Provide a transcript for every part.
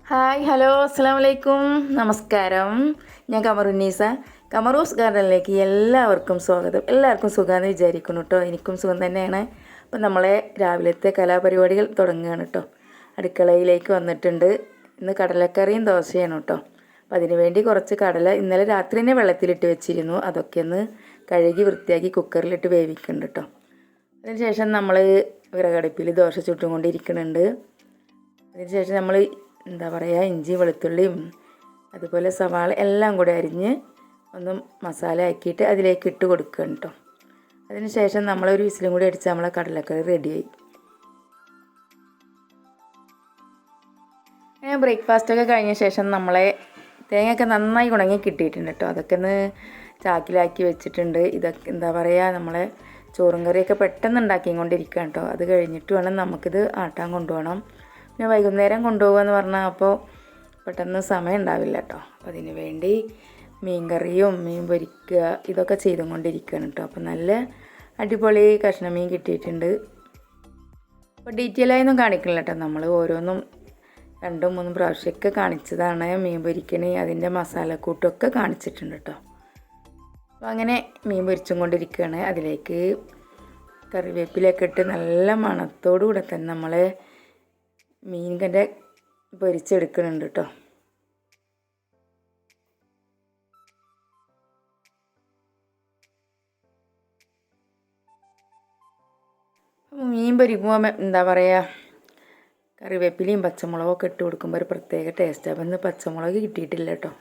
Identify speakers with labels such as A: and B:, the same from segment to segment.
A: Hi hello അസ്സാം വലൈക്കും നമസ്കാരം. ഞാൻ കമറുന്നീസ. കമറൂസ് ഗാർഡനിലേക്ക് എല്ലാവർക്കും സ്വാഗതം. എല്ലാവർക്കും സുഖമാണെന്ന് വിചാരിക്കുന്നു കേട്ടോ. എനിക്കും സുഖം തന്നെയാണ്. അപ്പം നമ്മളെ രാവിലത്തെ കലാപരിപാടികൾ തുടങ്ങുകയാണ് കേട്ടോ. അടുക്കളയിലേക്ക് വന്നിട്ടുണ്ട്. ഇന്ന് കടലക്കറിയും ദോശയാണ് കേട്ടോ. അപ്പം അതിന് വേണ്ടി കുറച്ച് കടല ഇന്നലെ രാത്രി തന്നെ വെള്ളത്തിലിട്ട് വെച്ചിരുന്നു. അതൊക്കെ ഒന്ന് കഴുകി വൃത്തിയാക്കി കുക്കറിലിട്ട് വേവിക്കുന്നുണ്ട് കേട്ടോ. അതിനുശേഷം നമ്മൾ വിറകടുപ്പിൽ ദോശ ചുട്ടുകൊണ്ടിരിക്കുന്നുണ്ട്. അതിനുശേഷം നമ്മൾ ഇഞ്ചി വെളുത്തുള്ളിയും അതുപോലെ സവാള എല്ലാം കൂടെ അരിഞ്ഞ് ഒന്ന് മസാല ആക്കിയിട്ട് അതിലേക്ക് ഇട്ട് കൊടുക്കുക കേട്ടോ. അതിനുശേഷം നമ്മളൊരു വിസിലും കൂടി അടിച്ച് നമ്മളെ കടലക്കറി റെഡിയായി. ബ്രേക്ക്ഫാസ്റ്റൊക്കെ കഴിഞ്ഞ ശേഷം നമ്മളെ തേങ്ങയൊക്കെ നന്നായി ഉണങ്ങി കിട്ടിയിട്ടുണ്ട് കേട്ടോ. അതൊക്കെ ഒന്ന് ചാക്കിലാക്കി വെച്ചിട്ടുണ്ട്. ഇതൊക്കെ നമ്മളെ ചോറും കറിയൊക്കെ പെട്ടെന്ന് ഉണ്ടാക്കിക്കൊണ്ടിരിക്കുക കേട്ടോ. അത് കഴിഞ്ഞിട്ട് വേണം നമുക്കിത് ആട്ടാൻ കൊണ്ടുപോകണം. പിന്നെ വൈകുന്നേരം കൊണ്ടുപോകുക എന്ന് പറഞ്ഞാൽ അപ്പോൾ പെട്ടെന്ന് സമയം ഉണ്ടാവില്ല കേട്ടോ. അപ്പോൾ അതിന് വേണ്ടി മീൻ കറിയും മീൻ പൊരിക്കുക ഇതൊക്കെ ചെയ്തുകൊണ്ടിരിക്കുകയാണ് കേട്ടോ. അപ്പോൾ നല്ല അടിപൊളി കഷ്ണം മീൻ കിട്ടിയിട്ടുണ്ട്. അപ്പോൾ ഡീറ്റെയിലായൊന്നും കാണിക്കണില്ല കേട്ടോ. നമ്മൾ ഓരോന്നും 2-3 പ്രാവശ്യമൊക്കെ കാണിച്ചതാണ്. മീൻ പൊരിക്കണേ അതിൻ്റെ മസാലക്കൂട്ടൊക്കെ കാണിച്ചിട്ടുണ്ട് കേട്ടോ. അപ്പോൾ അങ്ങനെ മീൻ പൊരിച്ചും കൊണ്ടിരിക്കുകയാണ്. അതിലേക്ക് കറിവേപ്പിലൊക്കെ ഇട്ട് നല്ല മണത്തോടു കൂടെ തന്നെ നമ്മൾ മീനിൻ്റെ പൊരിച്ചെടുക്കുന്നുണ്ട് കേട്ടോ. മീൻ പൊരിക്കുമ്പോൾ കറിവേപ്പിലയും പച്ചമുളകൊക്കെ ഇട്ട് കൊടുക്കുമ്പോൾ ഒരു പ്രത്യേക ടേസ്റ്റ്. അപ്പം ഇന്ന് പച്ചമുളക് കിട്ടിയിട്ടില്ല കേട്ടോ.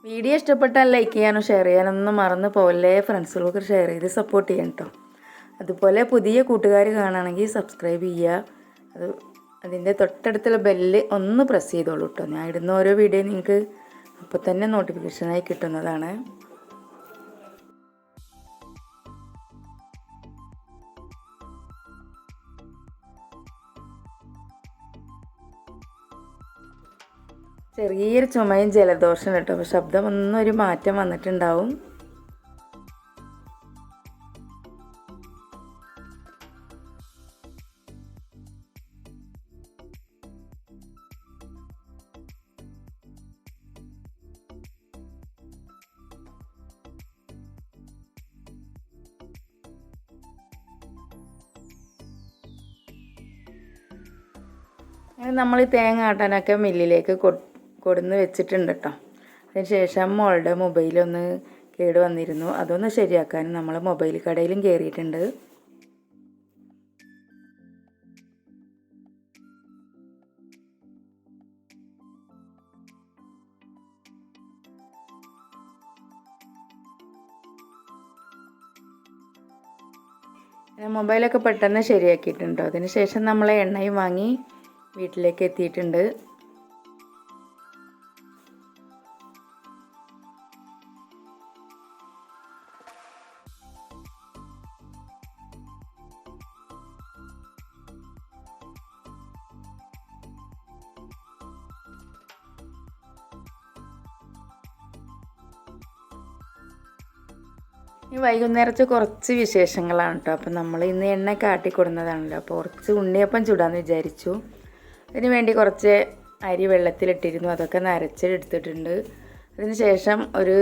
A: വീഡിയോ ഇഷ്ടപ്പെട്ടാൽ ലൈക്ക് ചെയ്യാനോ ഷെയർ ചെയ്യാനൊന്നും മറന്നു പോകല്ലേ. ഫ്രണ്ട്സുകൾക്ക് ഷെയർ ചെയ്ത് സപ്പോർട്ട് ചെയ്യാൻ കേട്ടോ. അതുപോലെ പുതിയ കൂട്ടുകാർ കാണുകയാണെങ്കിൽ സബ്സ്ക്രൈബ് ചെയ്യുക. അതിൻ്റെ തൊട്ടടുത്തുള്ള ബെല്ല് ഒന്ന് പ്രസ് ചെയ്തോളൂ കേട്ടോ. ഞാൻ ഇടുന്ന ഓരോ വീഡിയോ നിങ്ങൾക്ക് അപ്പോൾ തന്നെ നോട്ടിഫിക്കേഷനായി കിട്ടുന്നതാണ്. ചെറിയൊരു ചുമയും ജലദോഷം കേട്ടോ. അപ്പോൾ ശബ്ദം ഒന്നൊരു മാറ്റം വന്നിട്ടുണ്ടാവും. നമ്മൾ തേങ്ങ ആട്ടാനൊക്കെ മില്ലിലേക്ക് കൊടുന്ന് വെച്ചിട്ടുണ്ട് കേട്ടോ. അതിനുശേഷം മോളുടെ മൊബൈലൊന്ന് കേട് വന്നിരുന്നു. അതൊന്ന് ശരിയാക്കാനും നമ്മൾ മൊബൈൽ കടയിലും കയറിയിട്ടുണ്ട്. മൊബൈലൊക്കെ പെട്ടെന്ന് ശരിയാക്കിയിട്ടുണ്ടോ. അതിനുശേഷം നമ്മൾ എണ്ണയും വാങ്ങി വീട്ടിലേക്ക് എത്തിയിട്ടുണ്ട്. ഈ വൈകുന്നേരത്തെ കുറച്ച് വിശേഷങ്ങളാണ് കേട്ടോ. അപ്പം നമ്മൾ ഇന്ന് എണ്ണ കാട്ടിക്കൊടുന്നതാണല്ലോ. അപ്പോൾ കുറച്ച് ഉണ്ണിയപ്പം ചൂടാന്ന് വിചാരിച്ചു. അതിന് വേണ്ടി കുറച്ച് അരി വെള്ളത്തിലിട്ടിരുന്നു. അതൊക്കെ നരച്ചെടുത്തിട്ടുണ്ട്. അതിന് ശേഷം ഒരു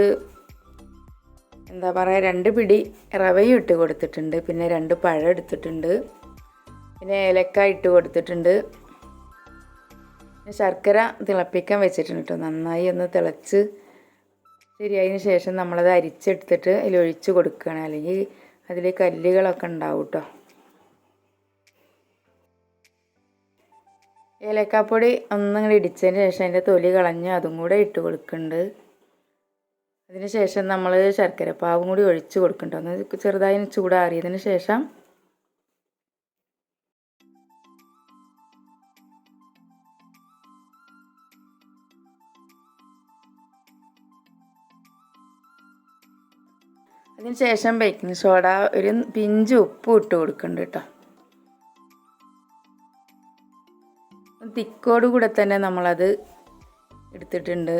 A: 2 പിടി റവയും ഇട്ട് കൊടുത്തിട്ടുണ്ട്. പിന്നെ 2 പഴം എടുത്തിട്ടുണ്ട്. പിന്നെ ഏലക്ക ഇട്ട് കൊടുത്തിട്ടുണ്ട്. പിന്നെ ശർക്കര തിളപ്പിക്കാൻ വെച്ചിട്ടുണ്ട് കേട്ടോ. നന്നായി ഒന്ന് തിളച്ച് ശരിയായതിന് ശേഷം നമ്മളത് അരിച്ചെടുത്തിട്ട് അതിലൊഴിച്ച് കൊടുക്കുകയാണ്. അല്ലെങ്കിൽ അതിൽ കല്ലുകളൊക്കെ ഉണ്ടാവും കേട്ടോ. ഏലക്കാപ്പൊടി ഒന്നിങ്ങനെ ഇടിച്ചതിന് ശേഷം അതിൻ്റെ തൊലി കളഞ്ഞ് അതും കൂടെ ഇട്ട് കൊടുക്കുന്നുണ്ട്. അതിന് ശേഷം നമ്മൾ ശർക്കരപ്പാവും കൂടി ഒഴിച്ച് കൊടുക്കുന്നുണ്ട്. ഒന്ന് ചെറുതായി ചൂടാറിയതിന് ശേഷം അതിന് ശേഷം ബേക്കിംഗ് സോഡ ഒരു പിഞ്ച് ഉപ്പ് ഇട്ട് കൊടുക്കുന്നുണ്ട് കേട്ടോ. തിക്കോട് കൂടെ തന്നെ നമ്മളത് എടുത്തിട്ടുണ്ട്.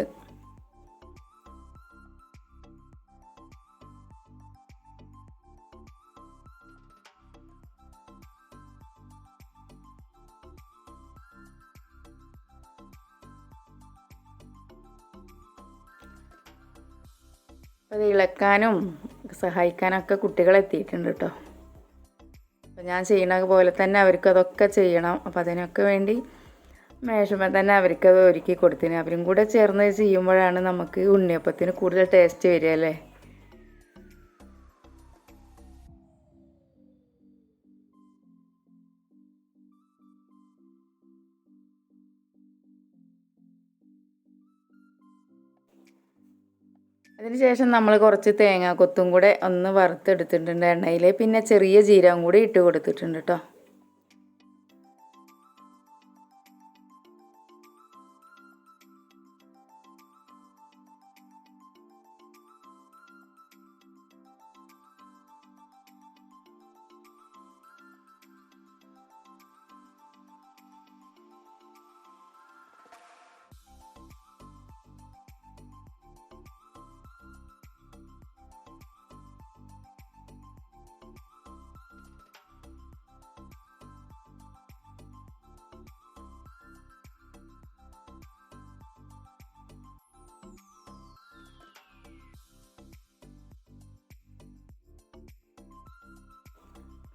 A: അത് ഇളക്കാനും സഹായിക്കാനൊക്കെ കുട്ടികളെത്തിയിട്ടുണ്ട് കേട്ടോ. അപ്പോൾ ഞാൻ ചെയ്യണ പോലെ തന്നെ അവർക്കതൊക്കെ ചെയ്യണം. അപ്പോൾ അതിനൊക്കെ വേണ്ടി മേശമേ തന്നെ അവർക്കത് ഒരുക്കി കൊടുത്തിന്. അവരും കൂടെ ചേർന്ന് ചെയ്യുമ്പോഴാണ് നമുക്ക് ഉണ്ണിയപ്പത്തിന് കൂടുതൽ ടേസ്റ്റ് വരിക അല്ലേ. അതിനുശേഷം നമ്മൾ കുറച്ച് തേങ്ങാക്കൊത്തും കൂടെ ഒന്ന് വറുത്തെടുത്തിട്ടുണ്ട് എണ്ണയിൽ. പിന്നെ ചെറിയ ജീരകം കൂടി ഇട്ട് കൊടുത്തിട്ടുണ്ട് കേട്ടോ.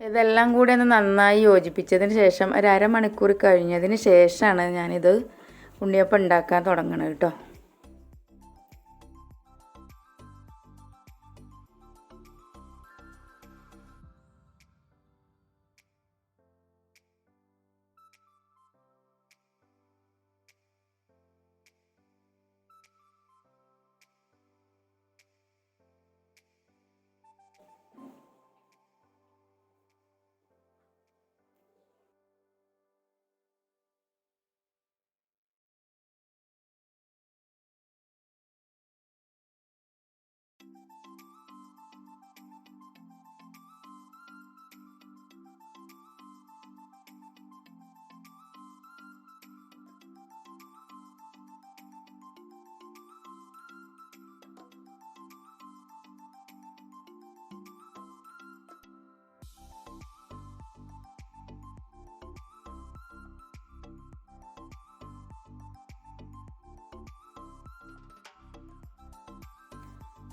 A: ഇതെല്ലാം കൂടി ഒന്ന് നന്നായി യോജിപ്പിച്ചതിന് ശേഷം ഒരു അരമണിക്കൂർ കഴിഞ്ഞതിന് ശേഷമാണ് ഞാനിത് ഉണ്ണിയപ്പം ഉണ്ടാക്കാൻ തുടങ്ങണത് കേട്ടോ.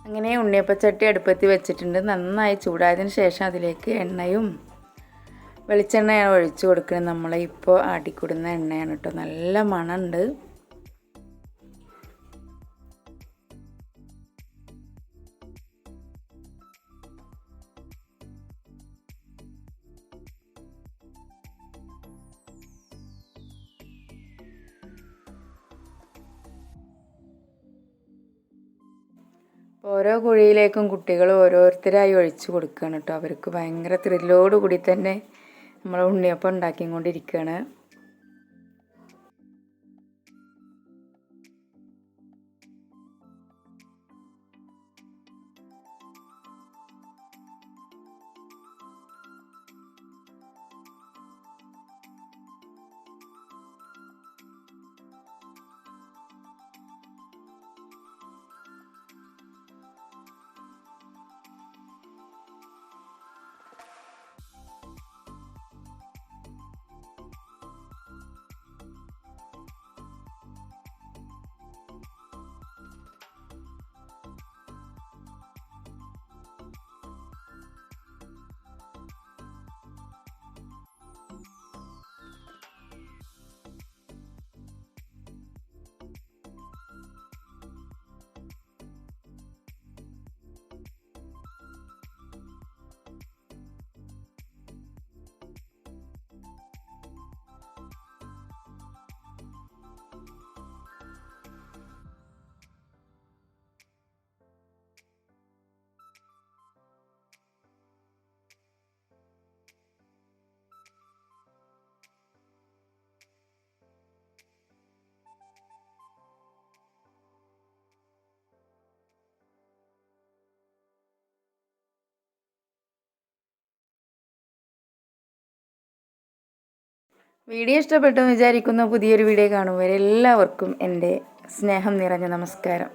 A: അങ്ങനെ ഉണ്ണിയപ്പച്ചട്ടി അടുപ്പത്ത് വെച്ചിട്ടുണ്ട്. നന്നായി ചൂടായതിന് ശേഷം അതിലേക്ക് എണ്ണയും വെളിച്ചെണ്ണയാണ് ഒഴിച്ചു കൊടുക്കുന്നത്. നമ്മൾ ഇപ്പോൾ ആട്ടിക്കൊടുന്ന എണ്ണയാണ് കേട്ടോ. നല്ല മണമുണ്ട്. ഓരോ കുഴിയിലേക്കും കുട്ടികൾ ഓരോരുത്തരായി ഒഴിച്ചു കൊടുക്കുകയാണ് കേട്ടോ. അവർക്ക് ഭയങ്കര ത്രില്ലോടുകൂടി തന്നെ നമ്മൾ ഉണ്ണിയപ്പം ഉണ്ടാക്കിക്കൊണ്ടിരിക്കുകയാണ്. വീഡിയോ ഇഷ്ടപ്പെട്ടു എന്ന് വിചാരിക്കുന്നു. പുതിയൊരു വീഡിയോ കാണും വരെ എല്ലാവർക്കും എൻ്റെ സ്നേഹം നിറഞ്ഞ നമസ്കാരം.